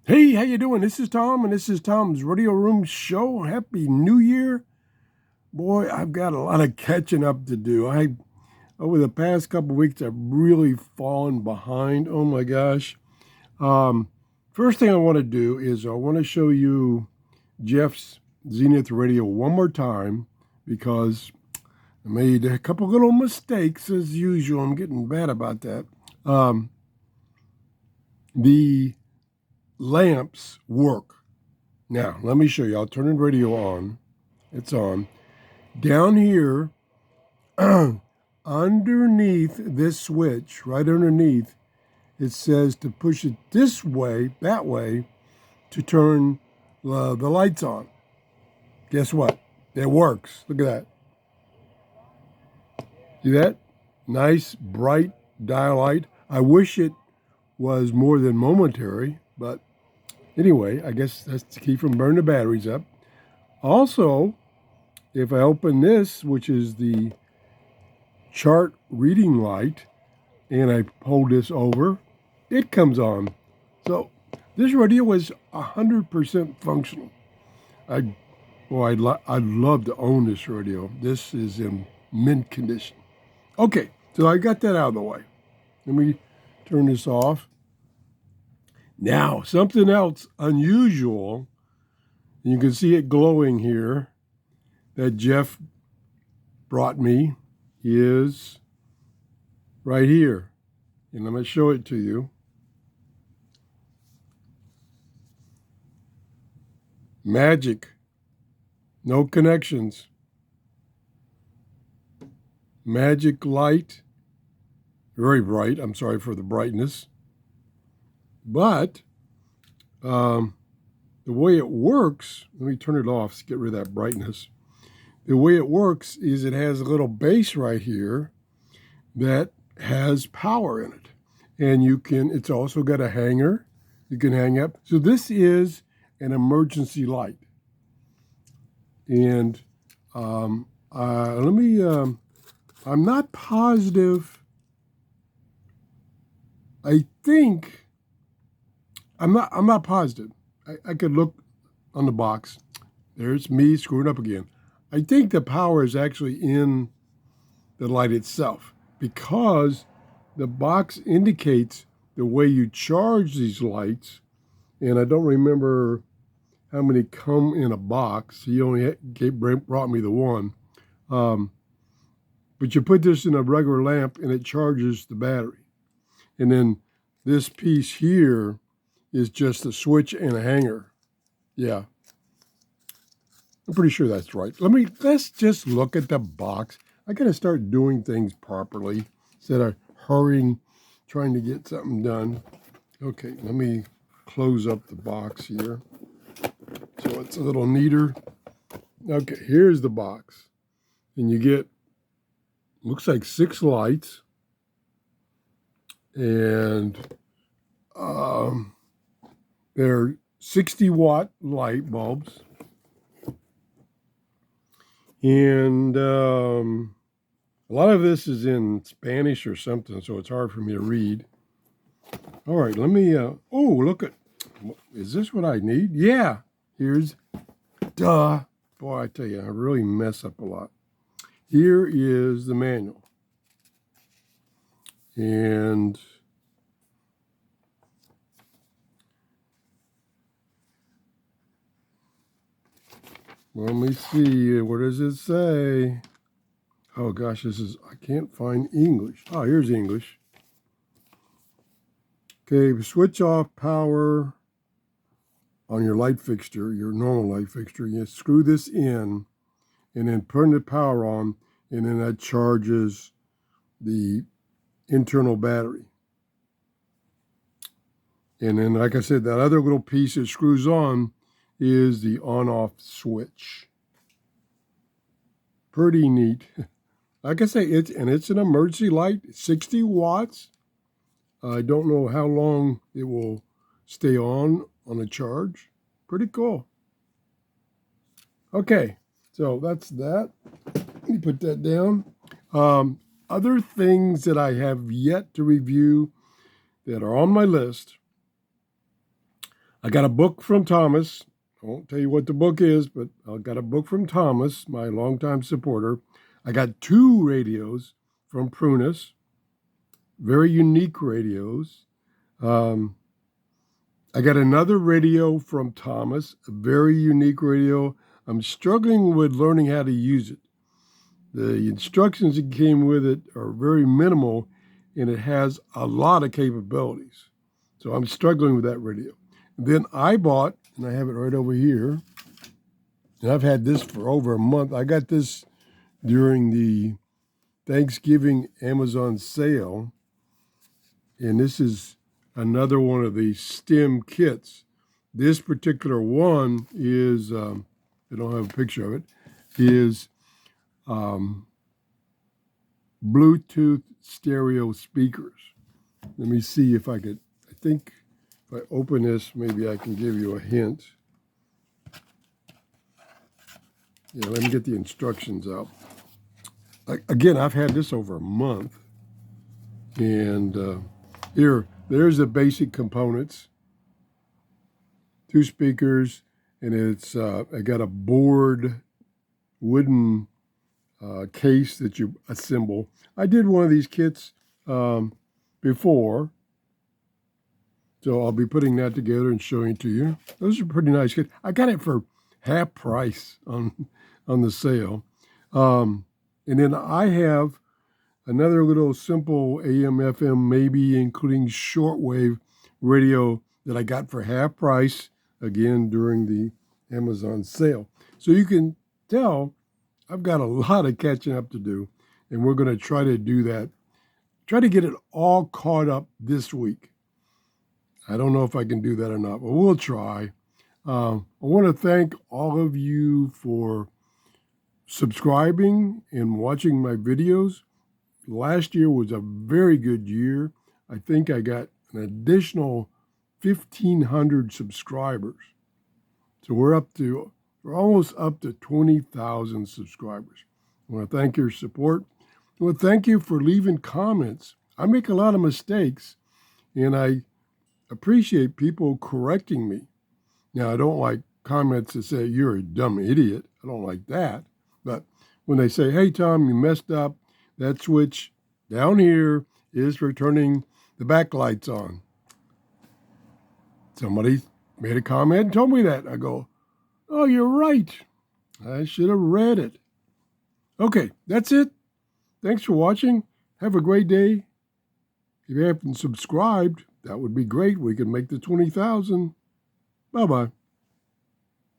Hey, how you doing? This is Tom, and this is Tom's Radio Room Show. Happy New Year. Boy, I've got a lot of catching up to do. Over the past couple of weeks, I've really fallen behind. Oh my gosh. Um, First thing I want to do is I want to show you Jeff's Zenith radio one more time because I made a couple little mistakes as usual. I'm getting bad about that. The lamps work. Now, let me show you. I'll turn the radio on. It's on. Down here, underneath this switch, right underneath, it says to push it this way, that way, to turn the lights on. Guess what? It works. Look at that. See that? Nice, bright dial light. I wish it was more than momentary, but anyway, I guess that's to keep from burning the batteries up. Also, if I open this, which is the chart reading light, and I hold this over, it comes on. So this radio is 100% functional. I'd love to own this radio. This is in mint condition. Okay, so I got that out of the way. Let me turn this off. Now, something else unusual, and you can see it glowing here, that Jeff brought me is right here. And I'm going to show it to you. Magic. No connections. Magic light. Very bright. I'm sorry for the brightness. But the way it works, let me turn it off to get rid of that brightness. The way it works is it has a little base right here that has power in it. And it's also got a hanger you can hang up. So this is an emergency light. And I'm not positive. I'm not positive. I could look on the box. There's me screwing up again. I think the power is actually in the light itself because the box indicates the way you charge these lights. And I don't remember how many come in a box. He only brought me the one. But you put this in a regular lamp and it charges the battery. And then this piece here is just a switch and a hanger. Yeah. I'm pretty sure that's right. Let's just look at the box. I got to start doing things properly instead of hurrying, trying to get something done. Okay, let me close up the box here so it's a little neater. Okay, here's the box. And you get, looks like 6 lights. And they're 60-watt light bulbs. And a lot of this is in Spanish or something, so it's hard for me to read. All right, let me, look at, is this what I need? Yeah, here's, duh. Boy, I tell you, I really mess up a lot. Here is the manual. And let me see, what does it say? Oh gosh, I can't find English. Oh, here's English. Okay, switch off power on your light fixture, your normal light fixture. You screw this in and then turn the power on, and then that charges the internal battery. And then, like I said, that other little piece that screws on is the on-off switch. Pretty neat. Like I say, it's an emergency light, 60 watts. I don't know how long it will stay on a charge. Pretty cool. Okay, so that's that. Let me put that down. Other things that I have yet to review that are on my list. I got a book from Thomas. I won't tell you what the book is, but I got a book from Thomas, my longtime supporter. I got 2 radios from Prunus, very unique radios. I got another radio from Thomas, a very unique radio. I'm struggling with learning how to use it. The instructions that came with it are very minimal, and it has a lot of capabilities. So I'm struggling with that radio. And then I bought, and I have it right over here, and I've had this for over a month. I got this during the Thanksgiving Amazon sale, and this is another one of the STEM kits. This particular one is, I don't have a picture of it, is Bluetooth stereo speakers. Let me see if I could, I think if I open this, maybe I can give you a hint. Yeah, let me get the instructions out. Again, I've had this over a month. And there's the basic components. 2 speakers, and it's I got a board wooden case that you assemble. I did one of these kits before, so I'll be putting that together and showing it to you. Those are pretty nice kits. I got it for half price on the sale. And then I have another little simple AM, FM, maybe including shortwave radio that I got for half price, again, during the Amazon sale. So you can tell I've got a lot of catching up to do, and we're going to try to do that. Try to get it all caught up this week. I don't know if I can do that or not, but we'll try. I want to thank all of you for subscribing and watching my videos. Last year was a very good year. I think I got an additional 1,500 subscribers. So we're almost up to 20,000 subscribers. I want to thank your support. I want to thank you for leaving comments. I make a lot of mistakes, and I appreciate people correcting me. Now, I don't like comments that say, "You're a dumb idiot." I don't like that. But when they say, "Hey, Tom, you messed up. That switch down here is for turning the backlights on." Somebody made a comment and told me that. I go, "Oh, you're right. I should have read it." Okay, that's it. Thanks for watching. Have a great day. If you haven't subscribed, that would be great. We can make the 20,000. Bye-bye.